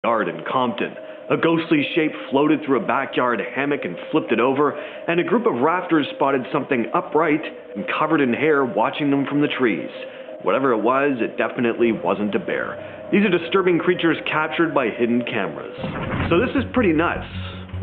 yard in Compton. A ghostly shape floated through a backyard hammock and flipped it over, and a group of rafters spotted something upright and covered in hair watching them from the trees. Whatever it was, it definitely wasn't a bear. These are disturbing creatures captured by hidden cameras. So this is pretty nuts.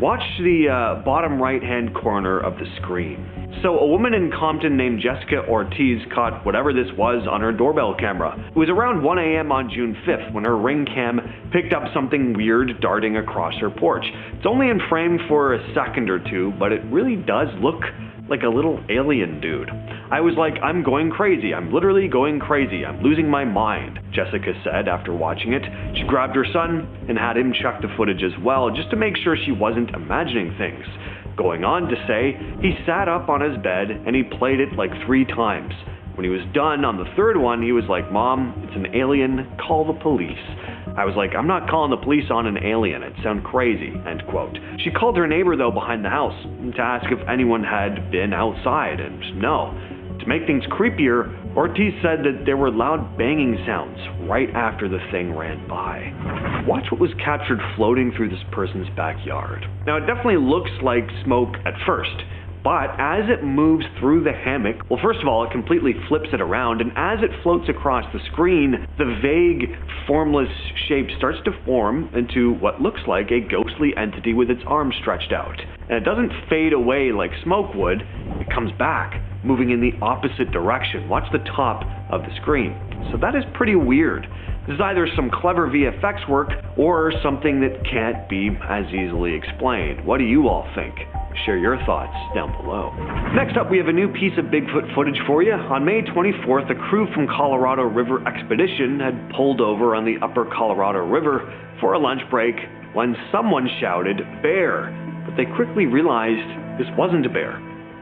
Watch the bottom right-hand corner of the screen. So a woman in Compton named Jessica Ortiz caught whatever this was on her doorbell camera. It was around 1 a.m. on June 5th when her Ring cam picked up something weird darting across her porch. It's only in frame for a second or two, but it really does look like a little alien dude. I was like, I'm going crazy. I'm literally going crazy. I'm losing my mind, Jessica said after watching it. She grabbed her son and had him check the footage as well, just to make sure she wasn't imagining things. Going on to say, he sat up on his bed and he played it like 3 times. When he was done on the 3rd one, he was like, Mom, it's an alien, call the police. I was like, I'm not calling the police on an alien, it sounds crazy, end quote. She called her neighbor though behind the house to ask if anyone had been outside, and no. To make things creepier, Ortiz said that there were loud banging sounds right after the thing ran by. Watch what was captured floating through this person's backyard. Now it definitely looks like smoke at first, but as it moves through the hammock, well, first of all, it completely flips it around, and as it floats across the screen, the vague, formless shape starts to form into what looks like a ghostly entity with its arms stretched out. And it doesn't fade away like smoke would, it comes back, moving in the opposite direction. Watch the top of the screen. So that is pretty weird. This is either some clever VFX work or something that can't be as easily explained. What do you all think? Share your thoughts down below. Next up, we have a new piece of Bigfoot footage for you. On May 24th, a crew from Colorado River Expedition had pulled over on the upper Colorado River for a lunch break when someone shouted, "Bear!" But they quickly realized this wasn't a bear.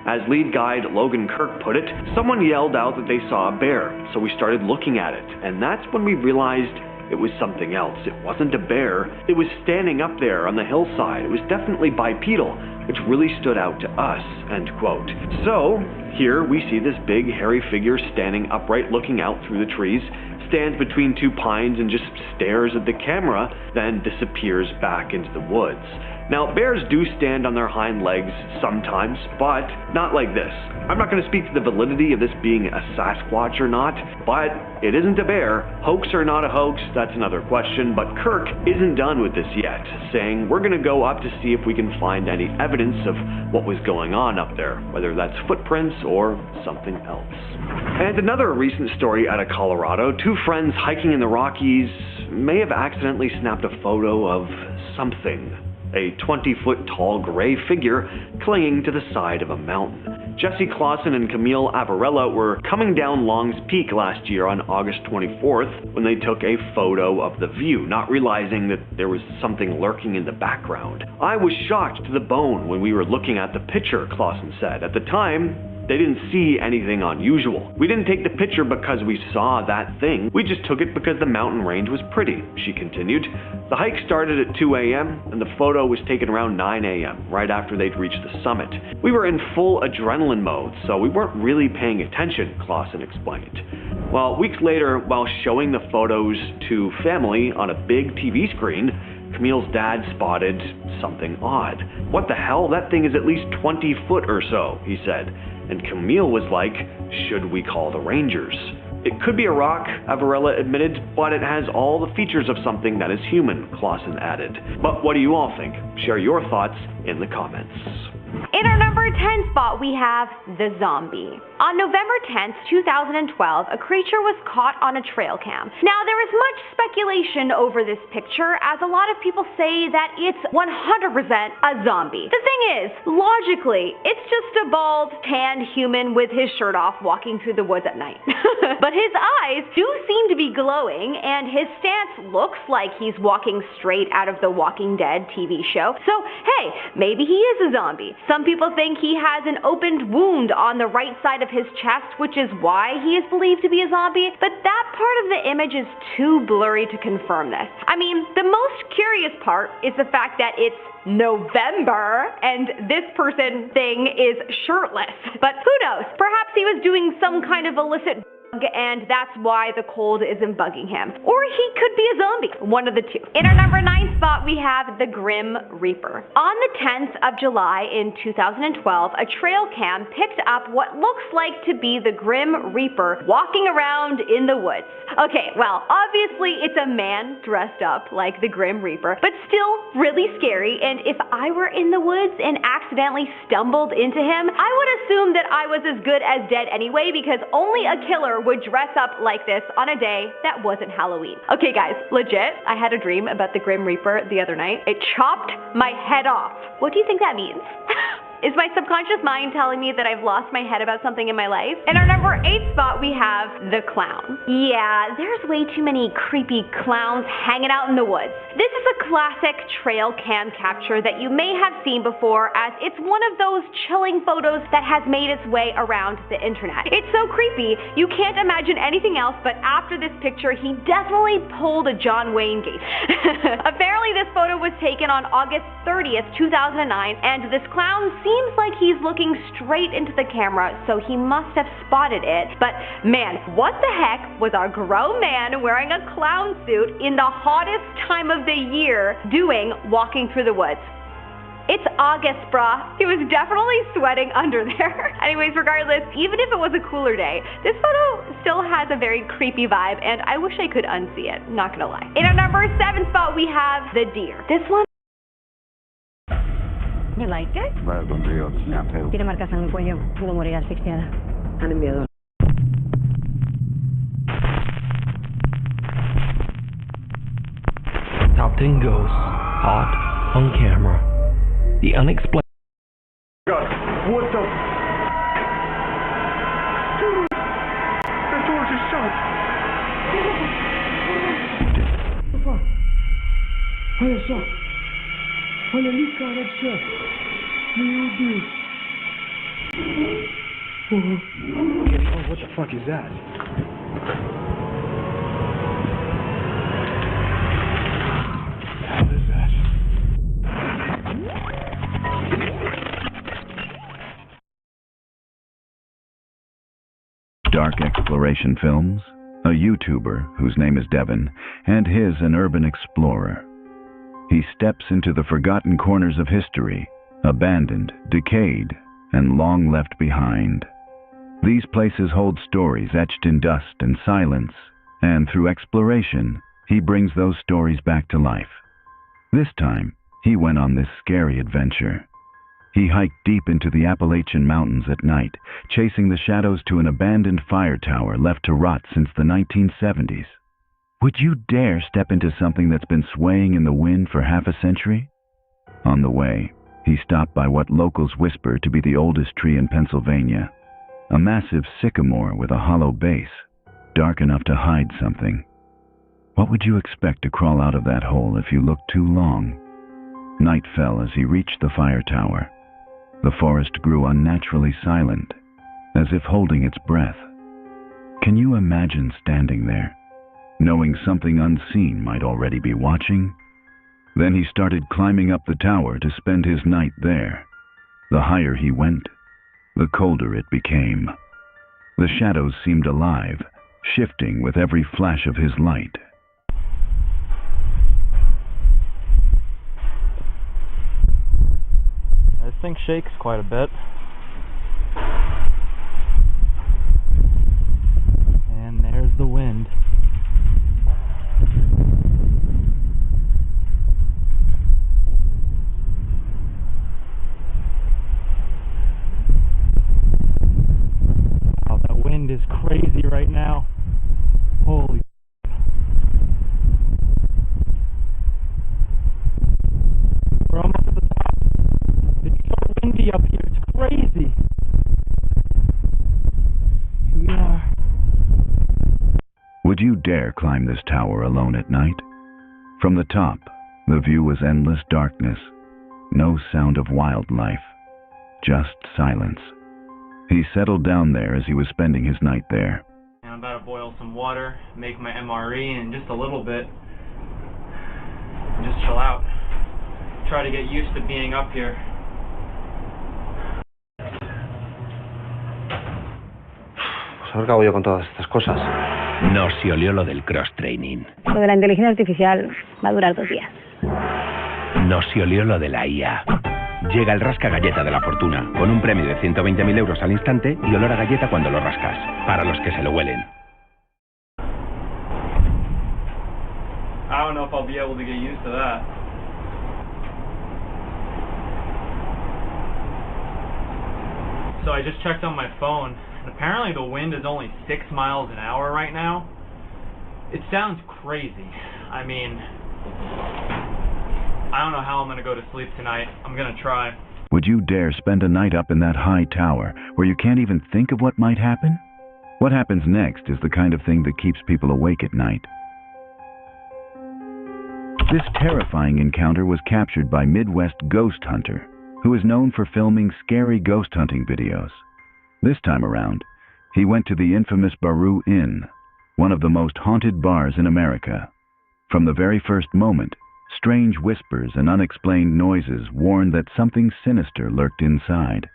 As lead guide Logan Kirk put it, someone yelled out that they saw a bear, so we started looking at it, and that's when we realized it was something else. It wasn't a bear, it was standing up there on the hillside. It was definitely bipedal, which really stood out to us, end quote. So, here we see this big hairy figure standing upright looking out through the trees, stands between 2 pines and just stares at the camera, then disappears back into the woods. Now, bears do stand on their hind legs sometimes, but not like this. I'm not going to speak to the validity of this being a Sasquatch or not, but it isn't a bear. Hoax or not a hoax, that's another question, but Kirk isn't done with this yet, saying we're going to go up to see if we can find any evidence of what was going on up there, whether that's footprints or something else. And another recent story out of Colorado, 2 friends hiking in the Rockies may have accidentally snapped a photo of something. A 20-foot tall gray figure clinging to the side of a mountain. Jesse Clausen and Camille Avarella were coming down Long's Peak last year on August 24th when they took a photo of the view, not realizing that there was something lurking in the background. I was shocked to the bone when we were looking at the picture, Clausen said. At the time, they didn't see anything unusual. We didn't take the picture because we saw that thing. We just took it because the mountain range was pretty, she continued. The hike started at 2 a.m. and the photo was taken around 9 a.m., right after they'd reached the summit. We were in full adrenaline mode, so we weren't really paying attention, Clausen explained. Well, weeks later, while showing the photos to family on a big TV screen, Camille's dad spotted something odd. What the hell? That thing is at least 20 foot or so, he said. And Camille was like, should we call the Rangers? It could be a rock, Avarella admitted, but it has all the features of something that is human, Clausen added. But what do you all think? Share your thoughts in the comments. In our number 10 spot, we have the zombie. On November 10th, 2012, a creature was caught on a trail cam. Now, there is much speculation over this picture, as a lot of people say that it's 100% a zombie. The thing is, logically, it's just a bald, tanned human with his shirt off walking through the woods at night. But his eyes do seem to be glowing, and his stance looks like he's walking straight out of the Walking Dead TV show. So, hey, maybe he is a zombie. Some people think he has an opened wound on the right side of his chest, which is why he is believed to be a zombie, but that part of the image is too blurry to confirm this. I mean, the most curious part is the fact that it's November and this person thing is shirtless. But who knows? Perhaps he was doing some kind of illicit and that's why the cold isn't bugging him. Or he could be a zombie, one of the two. In our number 9 spot, we have the Grim Reaper. On the 10th of July in 2012, a trail cam picked up what looks like to be the Grim Reaper walking around in the woods. Okay, well, obviously it's a man dressed up like the Grim Reaper, but still really scary, and if I were in the woods and accidentally stumbled into him, I would assume that I was as good as dead anyway, because only a killer would dress up like this on a day that wasn't Halloween. Okay guys, legit, I had a dream about the Grim Reaper the other night. It chopped my head off. What do you think that means? Is my subconscious mind telling me that I've lost my head about something in my life? In our number 8 spot, we have the clown. Yeah, there's way too many creepy clowns hanging out in the woods. This is a classic trail cam capture that you may have seen before, as it's one of those chilling photos that has made its way around the internet. It's so creepy, you can't imagine anything else, but after this picture, he definitely pulled a John Wayne Gacy. Apparently, this photo was taken on August 30th, 2009, and this clown seems like he's looking straight into the camera, so he must have spotted it. But man, what the heck was a grown man wearing a clown suit in the hottest time of the year doing walking through the woods? It's August, brah. He was definitely sweating under there. Anyways, regardless, even if it was a cooler day, this photo still has a very creepy vibe, and I wish I could unsee it, not gonna lie. In our number 7 spot, we have the deer. This one. You like it? Vaya con Dios, ya pedo. Tiene marcas en el cuello. Pudo morir asfixiada. Han enviado. Top 10 ghosts caught on camera. The unexplained. God, what the? Dude, the door just shut. What the fuck? Where's shut? Holy God, that's shut. Oh, what the fuck is that? What is that? Dark Exploration Films, a YouTuber whose name is Devin, and his an urban explorer. He steps into the forgotten corners of history, abandoned, decayed, and long left behind. These places hold stories etched in dust and silence, and through exploration, he brings those stories back to life. This time, he went on this scary adventure. He hiked deep into the Appalachian Mountains at night, chasing the shadows to an abandoned fire tower left to rot since the 1970s. Would you dare step into something that's been swaying in the wind for half a century? On the way, he stopped by what locals whisper to be the oldest tree in Pennsylvania, a massive sycamore with a hollow base, dark enough to hide something. What would you expect to crawl out of that hole if you looked too long? Night fell as he reached the fire tower. The forest grew unnaturally silent, as if holding its breath. Can you imagine standing there, knowing something unseen might already be watching? Then he started climbing up the tower to spend his night there. The higher he went, the colder it became. The shadows seemed alive, shifting with every flash of his light. This thing shakes quite a bit. And there's the wind. Wow, that wind is crazy right now. Holy. We're almost at the top. It's so windy up here, it's crazy. Here we are. Would you dare climb this tower alone at night? From the top, the view was endless darkness. No sound of wildlife, just silence. He settled down there as he was spending his night there. And I'm about to boil some water, make my MRE in just a little bit, and just chill out. Try to get used to being up here. ahora acabo yo con todas estas cosas. No se olió lo del cross-training. Lo de la inteligencia artificial va a durar 2 días. No se olió lo de la IA. Llega el rasca galleta de la fortuna, con un premio de 120.000 euros al instante y olor a galleta cuando lo rascas, para los que se lo huelen. I don't know if I'll be able to get used to that. So I just checked on my phone, and apparently the wind is only 6 miles an hour right now. It sounds crazy. I mean, I don't know how I'm going to go to sleep tonight. I'm going to try. Would you dare spend a night up in that high tower where you can't even think of what might happen? What happens next is the kind of thing that keeps people awake at night. This terrifying encounter was captured by Midwest Ghost Hunter, who is known for filming scary ghost hunting videos. This time around, he went to the infamous Baru Inn, one of the most haunted bars in America. From the very first moment, strange whispers and unexplained noises warned that something sinister lurked inside.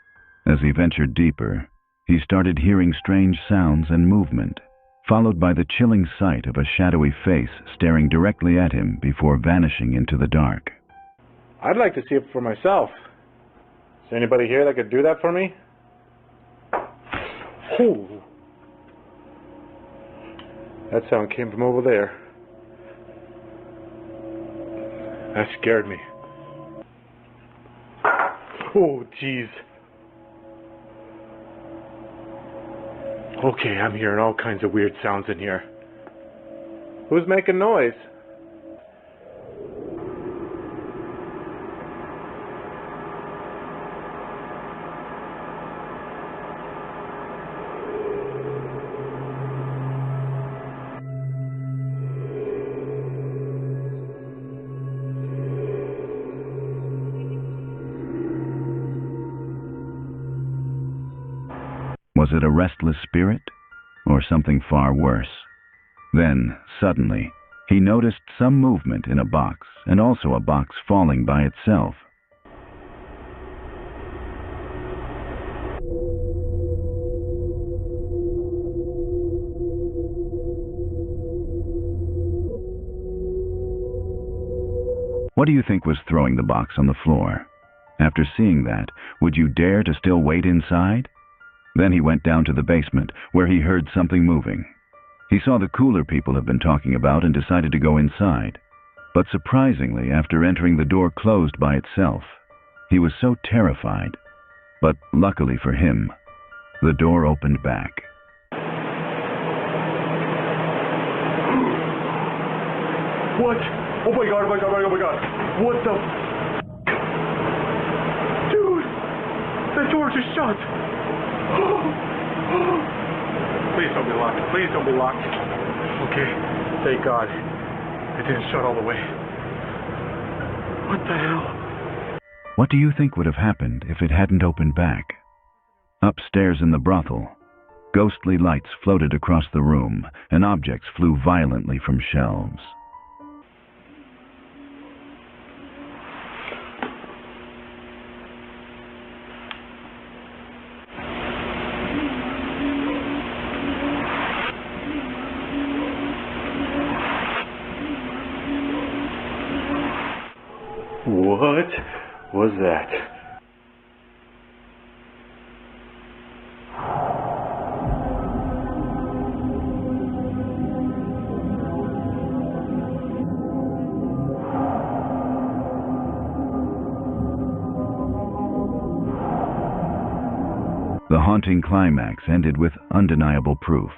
As he ventured deeper, he started hearing strange sounds and movement, followed by the chilling sight of a shadowy face staring directly at him before vanishing into the dark. I'd like to see it for myself. Is there anybody here that could do that for me? Oh! That sound came from over there. That scared me. Oh, jeez. Okay, I'm hearing all kinds of weird sounds in here. Who's making noise? Was it a restless spirit, or something far worse? Then, suddenly, he noticed some movement in a box, and also a box falling by itself. What do you think was throwing the box on the floor? After seeing that, would you dare to still wait inside? Then he went down to the basement, where he heard something moving. He saw the cooler people have been talking about and decided to go inside. But surprisingly, after entering the door closed by itself, he was so terrified. But luckily for him, the door opened back. What? Oh my god, oh my god, oh my god. What the Dude! The door just shut! Please don't be locked. Please don't be locked. Okay, thank God. It didn't shut all the way. What the hell? What do you think would have happened if it hadn't opened back? Upstairs in the brothel, ghostly lights floated across the room, and objects flew violently from shelves. What was that? The haunting climax ended with undeniable proof.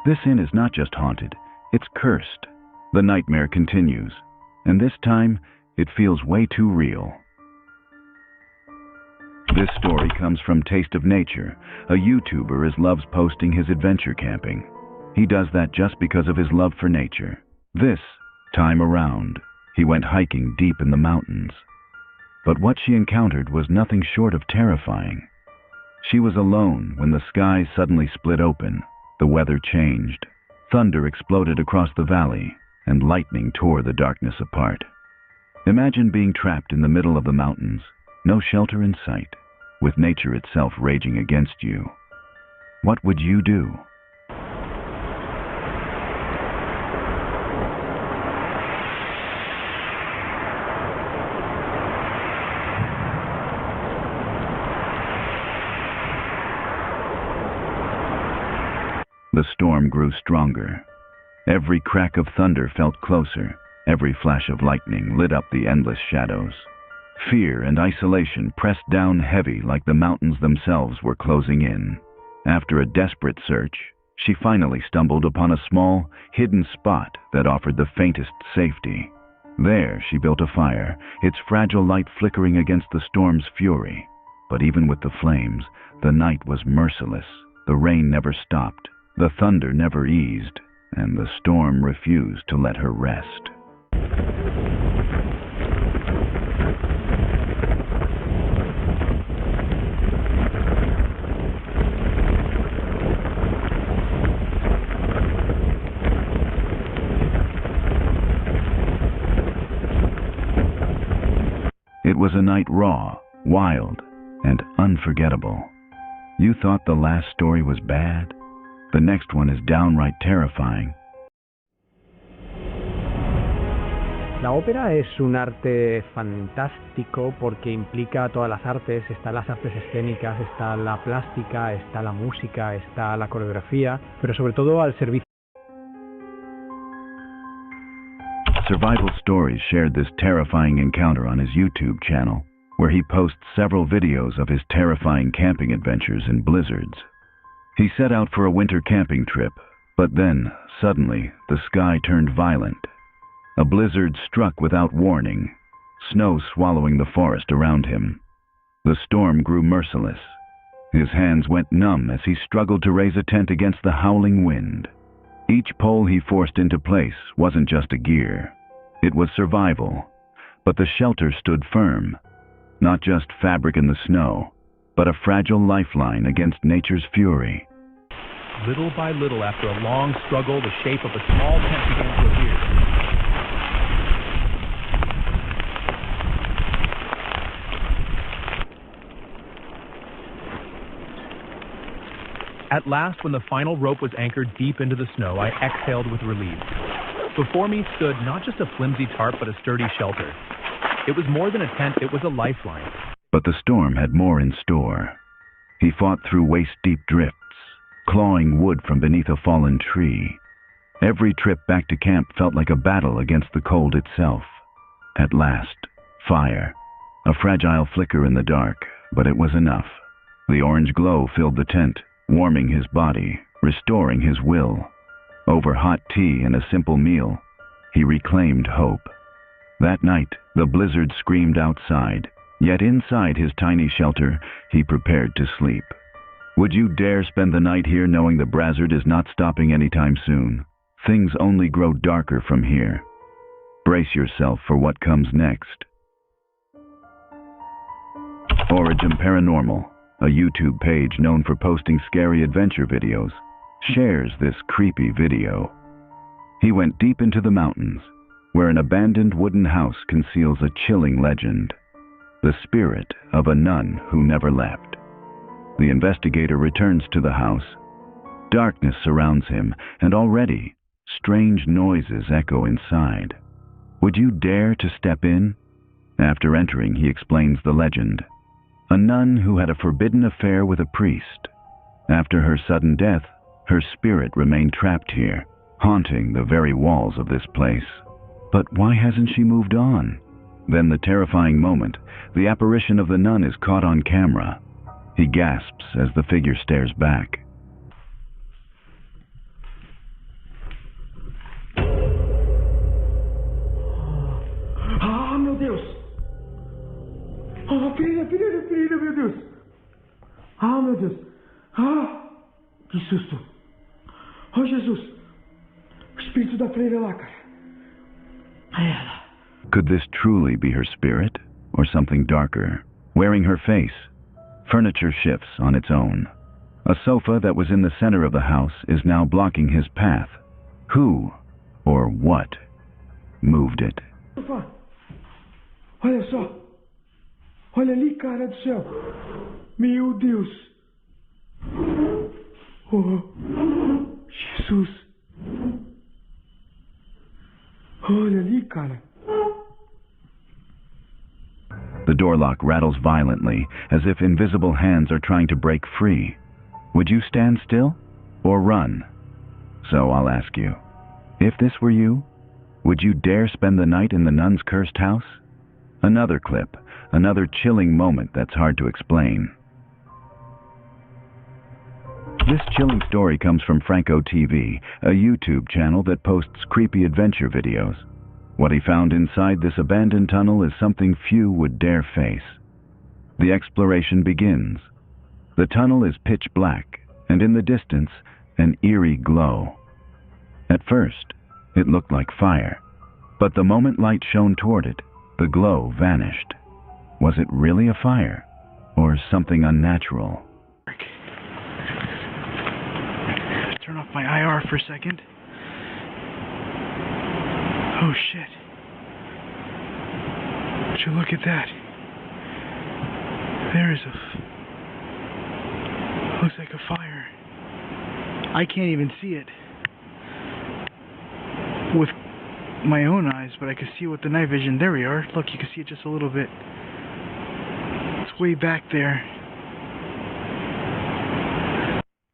This inn is not just haunted, it's cursed. The nightmare continues, and this time, it feels way too real. This story comes from Taste of Nature, a YouTuber who loves posting his adventure camping. He does that just because of his love for nature. This time around, he went hiking deep in the mountains. But what she encountered was nothing short of terrifying. She was alone when the sky suddenly split open, the weather changed, thunder exploded across the valley, and lightning tore the darkness apart. Imagine being trapped in the middle of the mountains, no shelter in sight, with nature itself raging against you. What would you do? The storm grew stronger. Every crack of thunder felt closer. Every flash of lightning lit up the endless shadows. Fear and isolation pressed down heavy like the mountains themselves were closing in. After a desperate search, she finally stumbled upon a small, hidden spot that offered the faintest safety. There she built a fire, its fragile light flickering against the storm's fury. But even with the flames, the night was merciless. The rain never stopped, the thunder never eased, and the storm refused to let her rest. It was a night raw, wild, and unforgettable. You thought the last story was bad? The next one is downright terrifying. La ópera es un arte fantástico porque implica todas las artes. Están las artes escénicas, está la plástica, está la música, está la coreografía, pero sobre todo al servicio. Survival Stories shared this terrifying encounter on his YouTube channel, where he posts several videos of his terrifying camping adventures in blizzards. He set out for a winter camping trip, but then, suddenly, the sky turned violent. A blizzard struck without warning, snow swallowing the forest around him. The storm grew merciless. His hands went numb as he struggled to raise a tent against the howling wind. Each pole he forced into place wasn't just a gear. It was survival, but the shelter stood firm. Not just fabric in the snow, but a fragile lifeline against nature's fury. Little by little, after a long struggle, the shape of a small tent began to appear. At last, when the final rope was anchored deep into the snow, I exhaled with relief. Before me stood not just a flimsy tarp, but a sturdy shelter. It was more than a tent, it was a lifeline. But the storm had more in store. He fought through waist-deep drifts, clawing wood from beneath a fallen tree. Every trip back to camp felt like a battle against the cold itself. At last, fire. A fragile flicker in the dark, but it was enough. The orange glow filled the tent, warming his body, restoring his will. Over hot tea and a simple meal, he reclaimed hope. That night, the blizzard screamed outside, yet inside his tiny shelter, he prepared to sleep. Would you dare spend the night here knowing the blizzard is not stopping anytime soon? Things only grow darker from here. Brace yourself for what comes next. Origin Paranormal, a YouTube page known for posting scary adventure videos, shares this creepy video. He went deep into the mountains, where an abandoned wooden house conceals a chilling legend, the spirit of a nun who never left. The investigator returns to the house. Darkness surrounds him, and already, strange noises echo inside. Would you dare to step in? After entering, he explains the legend. A nun who had a forbidden affair with a priest. After her sudden death, her spirit remained trapped here, haunting the very walls of this place. But why hasn't she moved on? Then the terrifying moment, the apparition of the nun is caught on camera. He gasps as the figure stares back. Ah, meu Deus! Oh, filha, meu Deus! Ah, meu Deus! Ah, que susto! Oh, Jesus! O espírito da freira lá, cara. É ela. Could this truly be her spirit, or something darker, wearing her face? Furniture shifts on its own. A sofa that was in the center of the house is now blocking his path. Who, or what, moved it? Olha só! Olha ali, cara do céu! Meu Deus! Oh, Jesus! Olha ali, cara! The door lock rattles violently, as if invisible hands are trying to break free. Would you stand still, or run? So I'll ask you, if this were you, would you dare spend the night in the nun's cursed house? Another clip, another chilling moment that's hard to explain. This chilling story comes from Franco TV, a YouTube channel that posts creepy adventure videos. What he found inside this abandoned tunnel is something few would dare face. The exploration begins. The tunnel is pitch black, and in the distance, an eerie glow. At first, it looked like fire, but the moment light shone toward it, the glow vanished. Was it really a fire, or something unnatural? Turn off my IR for a second. Oh shit. Would you look at that? There is looks like a fire. I can't even see it with my own eyes, but I can see it with the night vision. There we are. Look, you can see it just a little bit. It's way back there.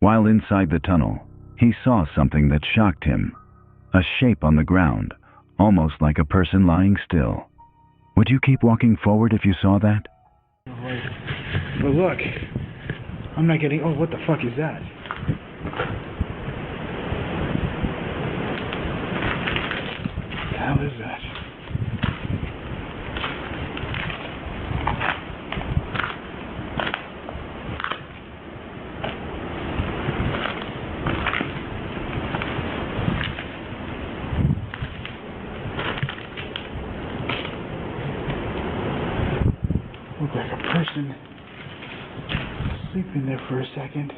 While inside the tunnel, he saw something that shocked him. A shape on the ground, almost like a person lying still. Would you keep walking forward if you saw that? But look, I'm not getting... Oh, what the fuck is that? What the hell is that? Looked like a person sleeping there for a second.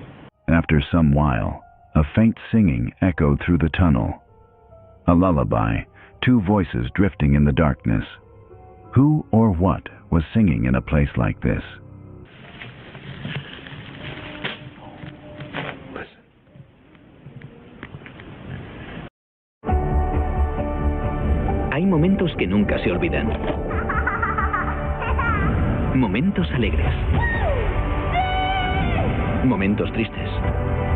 After some while, a faint singing echoed through the tunnel. A lullaby, two voices drifting in the darkness. Who or what was singing in a place like this? Hay momentos que nunca se olvidan. Momentos alegres. Momentos tristes.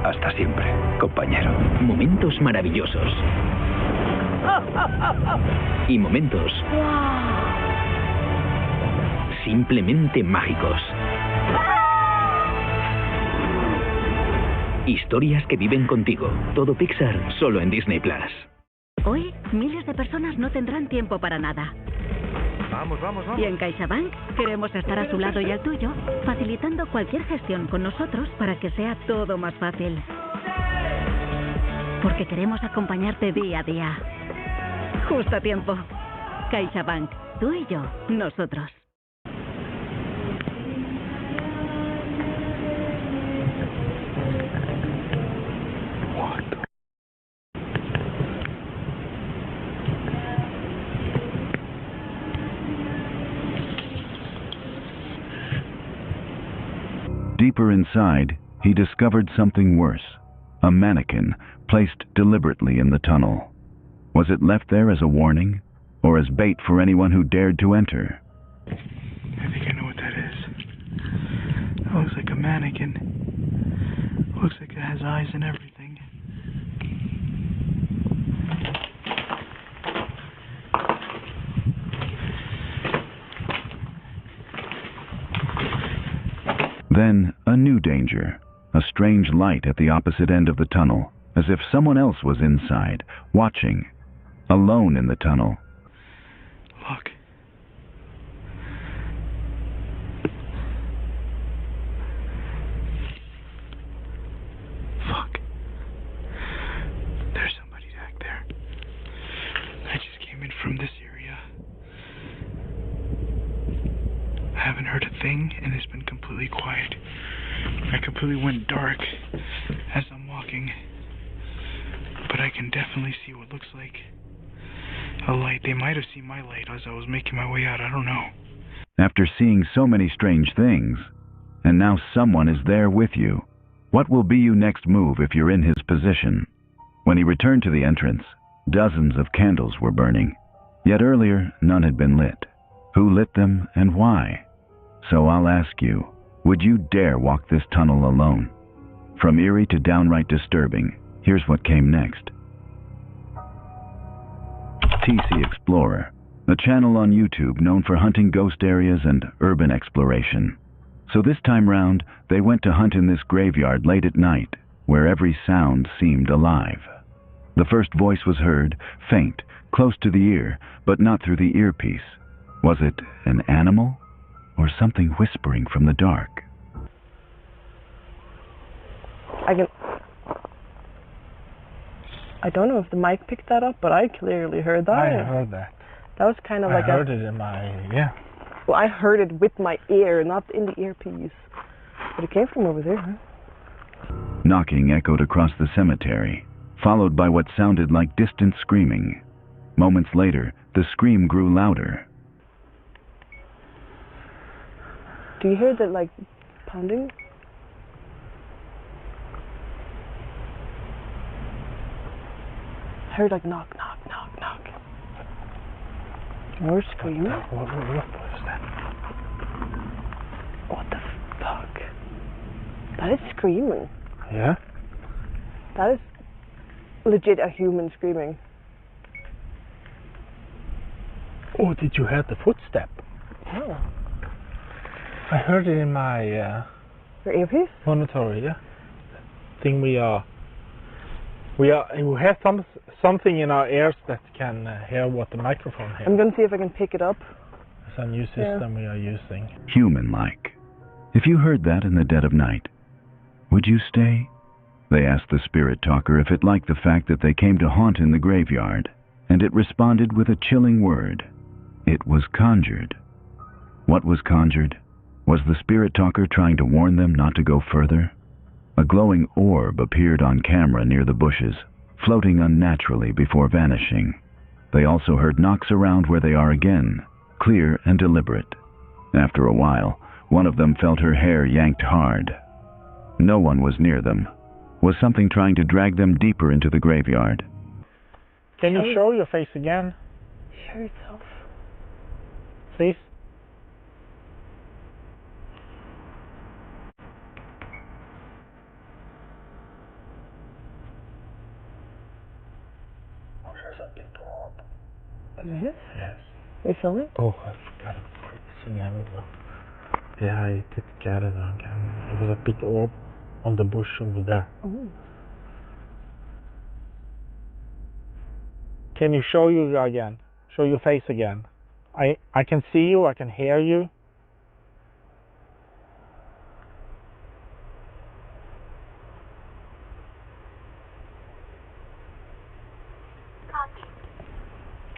Hasta siempre, compañero. Momentos maravillosos. Y momentos simplemente mágicos. Historias que viven contigo. Todo Pixar, solo en Disney Plus. Hoy, miles de personas no tendrán tiempo para nada. Vamos, vamos, vamos. Y en CaixaBank queremos estar a su lado y al tuyo, facilitando cualquier gestión con nosotros para que sea todo más fácil. Porque queremos acompañarte día a día. Justo a tiempo. CaixaBank, tú y yo, nosotros. Deeper inside, he discovered something worse. A mannequin placed deliberately in the tunnel. Was it left there as a warning, or as bait for anyone who dared to enter? I think I know what that is. That looks like a mannequin. Looks like it has eyes and everything. Then, a new danger. A strange light at the opposite end of the tunnel, as if someone else was inside, watching, alone in the tunnel. Look. Fuck. There's somebody back there. I just came in from this area. I haven't heard a thing, and it's been completely quiet. I completely went dark as I'm walking, but I can definitely see what looks like a light. They might have seen my light as I was making my way out. I don't know. After seeing so many strange things, and now someone is there with you, what will be your next move if you're in his position? When he returned to the entrance, dozens of candles were burning. Yet earlier, none had been lit. Who lit them and why? So I'll ask you, would you dare walk this tunnel alone? From eerie to downright disturbing, Here's what came next. TC Explorer, a channel on YouTube known for hunting ghost areas and urban exploration. So this time round, they went to hunt in this graveyard late at night, where every sound seemed alive. The first voice was heard, faint, close to the ear, but not through the earpiece. Was it an animal, or something whispering from the dark? I don't know if the mic picked that up, but I clearly heard that. I heard that. That was kind of I like heard it in my, yeah. Well, I heard it with my ear, not in the earpiece. But it came from over there, huh? Knocking echoed across the cemetery, followed by what sounded like distant screaming. Moments later, the scream grew louder. Do you hear that, like, pounding? I heard, like, knock, knock, knock, knock. More screaming? What was that? What the fuck? That is screaming. Yeah? That is legit a human screaming. Oh, did you hear the footstep? No. I heard it in my Your earpiece? monitor, yeah. Thing we have something in our ears that can hear what the microphone hears. I'm gonna see if I can pick it up. It's a new system we are using. Human-like. If you heard that in the dead of night, would you stay? They asked the spirit talker if it liked the fact that they came to haunt in the graveyard, and it responded with a chilling word. It was conjured. What was conjured? Was the spirit talker trying to warn them not to go further? A glowing orb appeared on camera near the bushes, floating unnaturally before vanishing. They also heard knocks around where they are again, clear and deliberate. After a while, one of them felt her hair yanked hard. No one was near them. Was something trying to drag them deeper into the graveyard? Can you show your face again? Show yourself. Please? Oh, there's a big orb. Yes? Yes. You filming? Oh, I forgot to yeah, I did get it on camera. It was a big orb on the bush over there. Oh. Can you show you again? Show your face again. I can see you, I can hear you.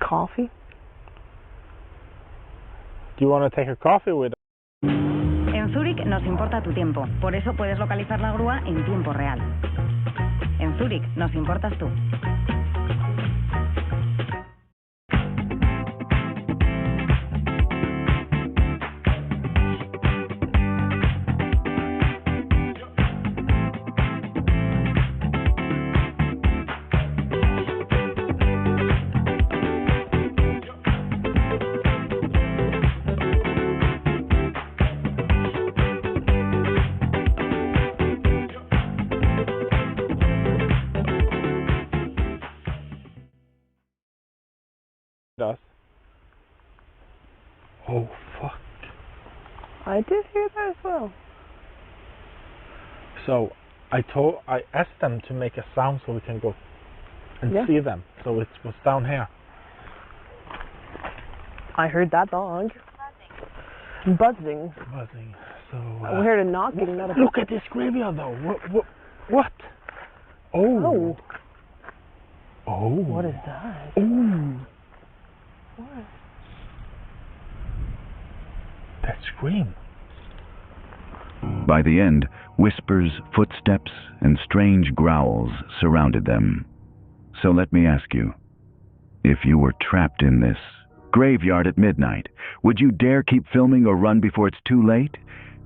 Coffee? Do you want to take a coffee with us? En Zúrich nos importa tu tiempo, por eso puedes localizar la grúa en tiempo real. En Zúrich nos importas tú. Oh, fuck. I did hear that as well. So, I asked them to make a sound so we can go and see them. So it was down here. I heard that dog. Buzzing. Buzzing. So, we heard a knocking. Not a look at this graveyard though. What? Oh. Oh. What is that? Oh. What? That scream. By the end, whispers, footsteps, and strange growls surrounded them. So let me ask you, if you were trapped in this graveyard at midnight, would you dare keep filming or run before it's too late?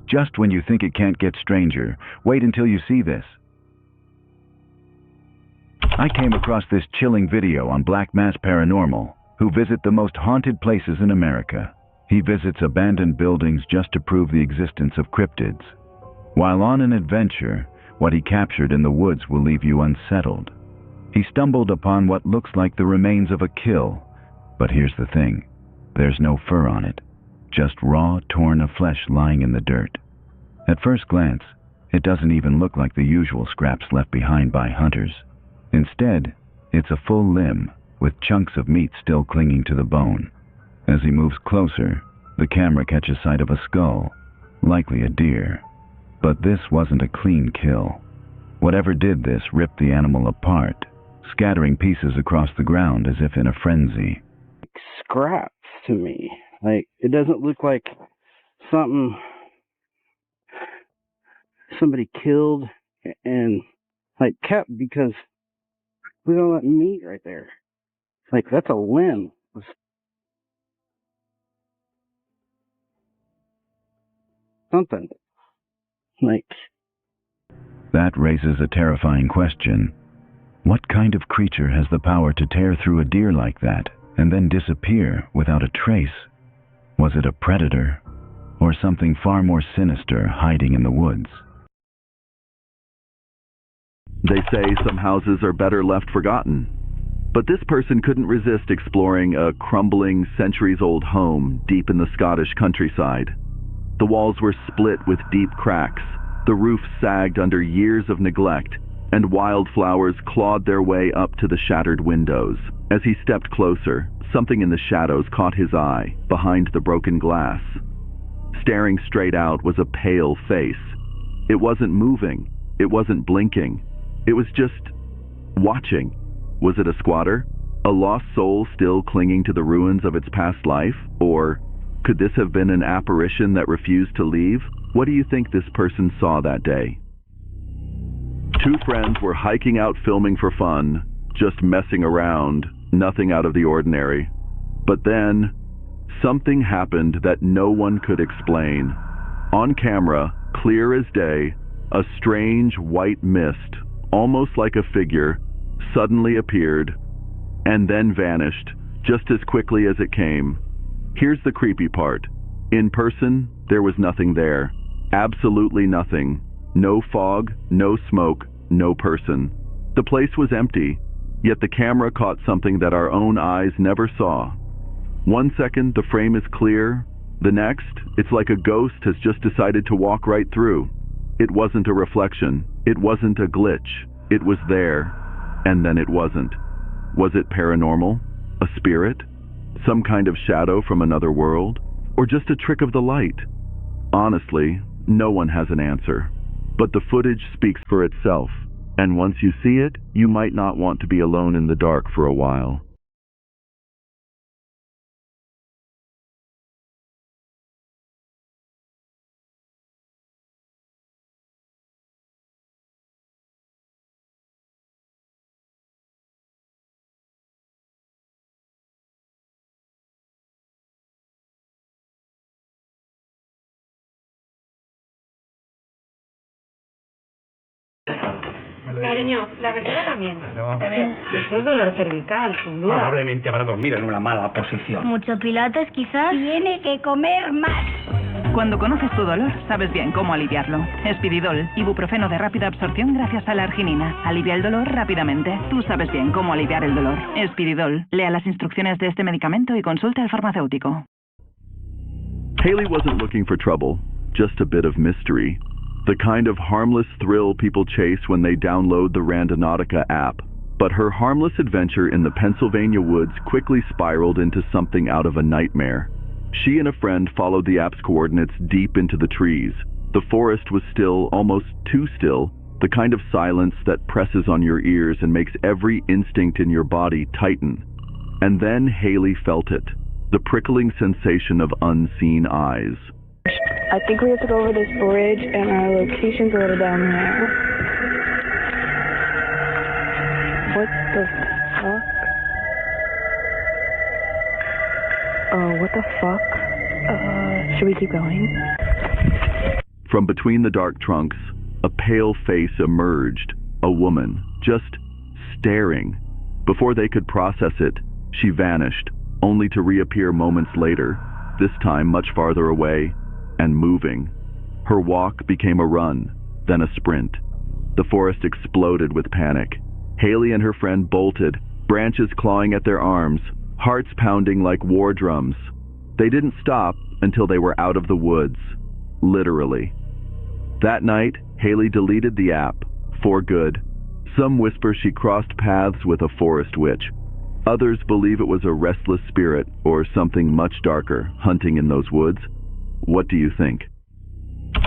Just when you think it can't get stranger, wait until you see this. I came across this chilling video on Black Mass Paranormal, who visit the most haunted places in America. He visits abandoned buildings just to prove the existence of cryptids. While on an adventure, what he captured in the woods will leave you unsettled. He stumbled upon what looks like the remains of a kill, but here's the thing. There's no fur on it, just raw, torn flesh lying in the dirt. At first glance, it doesn't even look like the usual scraps left behind by hunters. Instead, it's a full limb, with chunks of meat still clinging to the bone. As he moves closer, the camera catches sight of a skull, likely a deer. But this wasn't a clean kill. Whatever did this ripped the animal apart, scattering pieces across the ground as if in a frenzy. Scraps to me. Like, it doesn't look like something somebody killed and like kept, because look at all that meat right there. Like, that's a limb. Something. Like, that raises a terrifying question. What kind of creature has the power to tear through a deer like that and then disappear without a trace? Was it a predator or something far more sinister hiding in the woods? They say some houses are better left forgotten. But this person couldn't resist exploring a crumbling, centuries-old home deep in the Scottish countryside. The walls were split with deep cracks, the roof sagged under years of neglect, and wildflowers clawed their way up to the shattered windows. As he stepped closer, something in the shadows caught his eye, behind the broken glass. Staring straight out was a pale face. It wasn't moving. It wasn't blinking. It was just watching. Was it a squatter? A lost soul still clinging to the ruins of its past life? Or could this have been an apparition that refused to leave? What do you think this person saw that day? Two friends were hiking out filming for fun, just messing around, nothing out of the ordinary. But then, something happened that no one could explain. On camera, clear as day, a strange white mist, almost like a figure, suddenly appeared, and then vanished, just as quickly as it came. Here's the creepy part. In person, there was nothing there. Absolutely nothing. No fog, no smoke, no person. The place was empty, yet the camera caught something that our own eyes never saw. 1 second, the frame is clear. The next, it's like a ghost has just decided to walk right through. It wasn't a reflection. It wasn't a glitch. It was there, and then it wasn't. Was it paranormal? A spirit? Some kind of shadow from another world? Or just a trick of the light? Honestly, no one has an answer. But the footage speaks for itself, and once you see it, you might not want to be alone in the dark for a while. Cariño, la verdad también. Eso es dolor cervical, sin duda. Probablemente habrá dormido en una mala posición. Mucho pilates, quizás. Tiene que comer más. Cuando conoces tu dolor, sabes bien cómo aliviarlo. Espididol, ibuprofeno de rápida absorción gracias a la arginina. Alivia el dolor rápidamente. Tú sabes bien cómo aliviar el dolor. Espididol. Lea las instrucciones de este medicamento y consulte al farmacéutico. Haley wasn't looking for trouble, just a bit of mystery. The kind of harmless thrill people chase when they download the Randonautica app. But her harmless adventure in the Pennsylvania woods quickly spiraled into something out of a nightmare. She and a friend followed the app's coordinates deep into the trees. The forest was still, almost too still, the kind of silence that presses on your ears and makes every instinct in your body tighten. And then Haley felt it, the prickling sensation of unseen eyes. I think we have to go over this bridge, and our location's a little down there. What the fuck? What the fuck? Should we keep going? From between the dark trunks, a pale face emerged, a woman, just staring. Before they could process it, she vanished, only to reappear moments later, this time much farther away, and moving. Her walk became a run, then a sprint. The forest exploded with panic. Haley and her friend bolted, branches clawing at their arms, hearts pounding like war drums. They didn't stop until they were out of the woods. Literally. That night, Haley deleted the app, for good. Some whisper she crossed paths with a forest witch. Others believe it was a restless spirit or something much darker hunting in those woods. What do you think?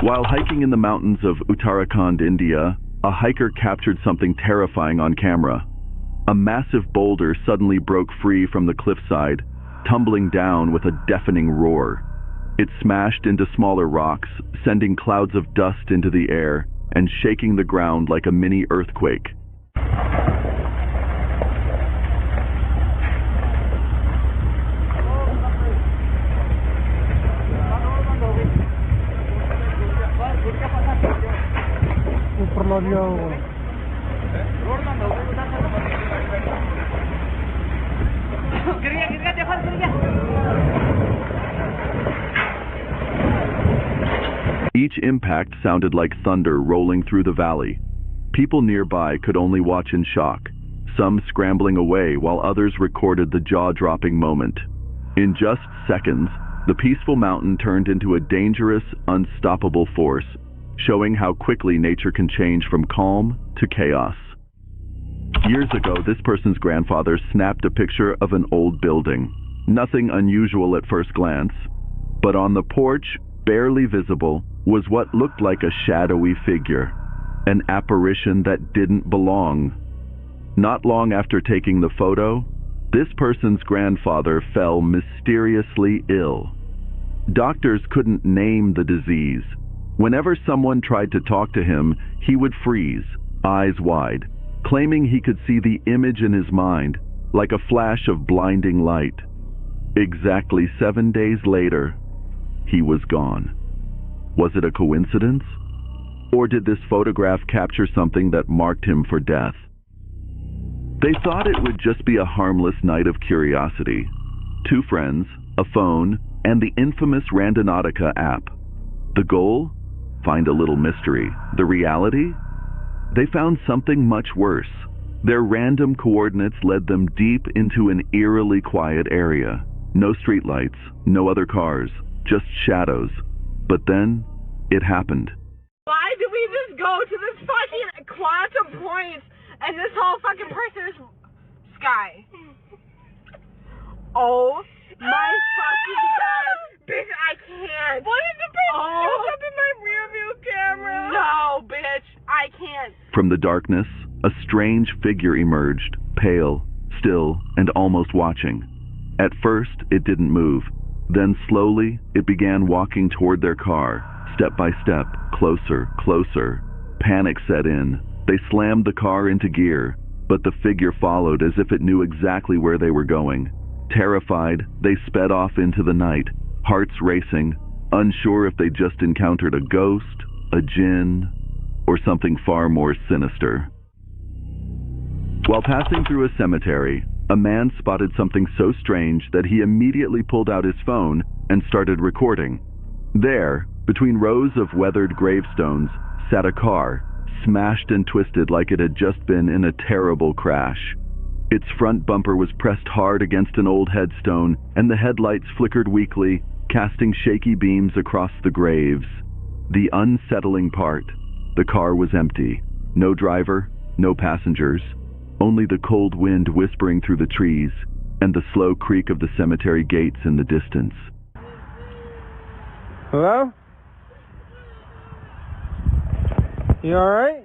While hiking in the mountains of Uttarakhand, India, a hiker captured something terrifying on camera. A massive boulder suddenly broke free from the cliffside, tumbling down with a deafening roar. It smashed into smaller rocks, sending clouds of dust into the air and shaking the ground like a mini earthquake. Each impact sounded like thunder rolling through the valley. People nearby could only watch in shock, some scrambling away while others recorded the jaw-dropping moment. In just seconds, the peaceful mountain turned into a dangerous, unstoppable force, showing how quickly nature can change from calm to chaos. Years ago, this person's grandfather snapped a picture of an old building. Nothing unusual at first glance, but on the porch, barely visible, was what looked like a shadowy figure, an apparition that didn't belong. Not long after taking the photo, this person's grandfather fell mysteriously ill. Doctors couldn't name the disease. Whenever someone tried to talk to him, he would freeze, eyes wide, claiming he could see the image in his mind, like a flash of blinding light. Exactly 7 days later, he was gone. Was it a coincidence? Or did this photograph capture something that marked him for death? They thought it would just be a harmless night of curiosity. 2 friends, a phone, and the infamous Randonautica app. The goal? Find a little mystery. The reality? They found something much worse. Their random coordinates led them deep into an eerily quiet area. No streetlights, no other cars, just shadows. But then, it happened. Why do we just go to this fucking quantum point and this whole fucking person is Sky? Oh my fucking god. Bitch, I can't. What is the person doing up in my rear view camera? No, bitch, I can't. From the darkness, a strange figure emerged, pale, still, and almost watching. At first, it didn't move. Then slowly, it began walking toward their car, step by step, closer, closer. Panic set in. They slammed the car into gear, but the figure followed as if it knew exactly where they were going. Terrified, they sped off into the night, hearts racing, unsure if they just encountered a ghost, a djinn, or something far more sinister. While passing through a cemetery, a man spotted something so strange that he immediately pulled out his phone and started recording. There, between rows of weathered gravestones, sat a car, smashed and twisted like it had just been in a terrible crash. Its front bumper was pressed hard against an old headstone, and the headlights flickered weakly, casting shaky beams across the graves. The unsettling part, the car was empty. No driver, no passengers. Only the cold wind whispering through the trees, and the slow creak of the cemetery gates in the distance. Hello? You alright?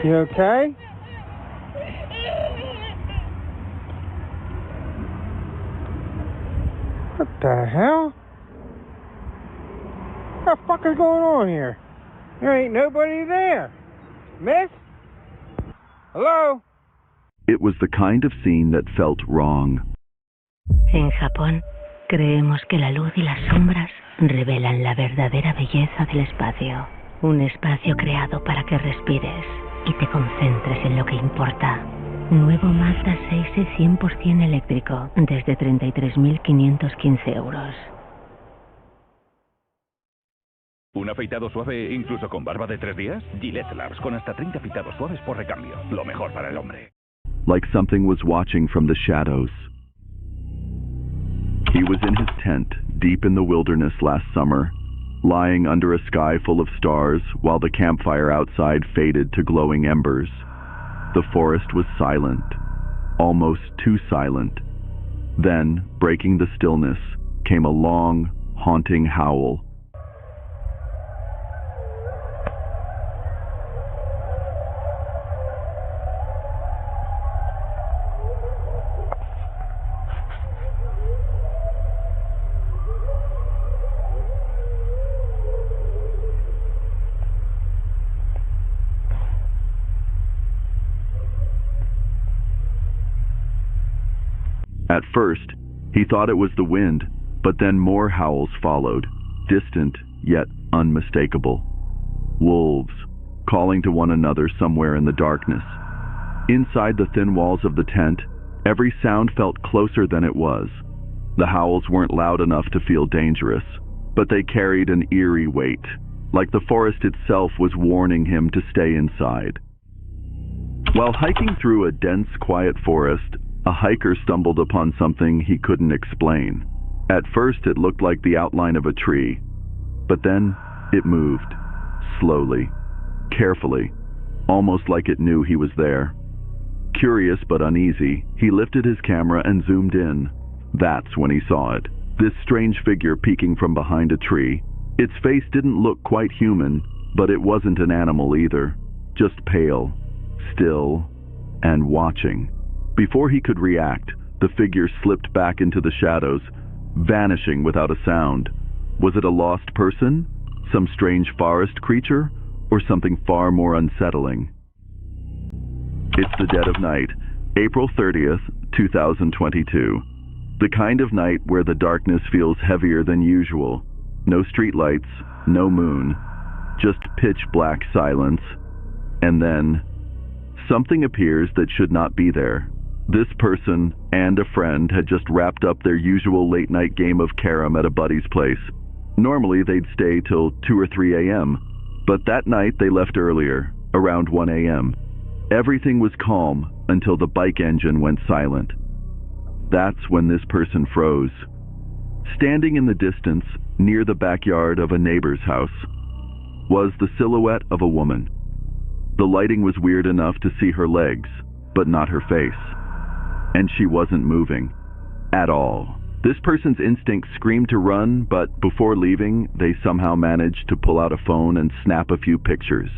You okay? What the hell? What the fuck is going on here? There ain't nobody there. Miss? Hello? It was the kind of scene that felt wrong. En Japón, creemos que la luz y las sombras revelan la verdadera belleza del espacio. Un espacio creado para que respires y te concentres en lo que importa. Nuevo Mazda 6 100% eléctrico, desde 33.515 euros. ¿Un afeitado suave incluso con barba de 3 días? Gillette Labs, con hasta 30 afeitados suaves por recambio. Lo mejor para el hombre. Like something was watching from the shadows. He was in his tent, deep in the wilderness last summer, lying under a sky full of stars while the campfire outside faded to glowing embers. The forest was silent, almost too silent. Then, breaking the stillness, came a long, haunting howl. At first, he thought it was the wind, but then more howls followed, distant yet unmistakable. Wolves, calling to one another somewhere in the darkness. Inside the thin walls of the tent, every sound felt closer than it was. The howls weren't loud enough to feel dangerous, but they carried an eerie weight, like the forest itself was warning him to stay inside. While hiking through a dense, quiet forest, a hiker stumbled upon something he couldn't explain. At first it looked like the outline of a tree, but then it moved, slowly, carefully, almost like it knew he was there. Curious but uneasy, he lifted his camera and zoomed in. That's when he saw it, this strange figure peeking from behind a tree. Its face didn't look quite human, but it wasn't an animal either, just pale, still, and watching. Before he could react, the figure slipped back into the shadows, vanishing without a sound. Was it a lost person, some strange forest creature, or something far more unsettling? It's the dead of night, April 30th, 2022. The kind of night where the darkness feels heavier than usual. No streetlights, no moon, just pitch black silence. And then, something appears that should not be there. This person and a friend had just wrapped up their usual late-night game of carom at a buddy's place. Normally they'd stay till 2 or 3 a.m., but that night they left earlier, around 1 a.m. Everything was calm until the bike engine went silent. That's when this person froze. Standing in the distance, near the backyard of a neighbor's house, was the silhouette of a woman. The lighting was weird enough to see her legs, but not her face. And she wasn't moving. At all. This person's instinct screamed to run, but before leaving, they somehow managed to pull out a phone and snap a few pictures.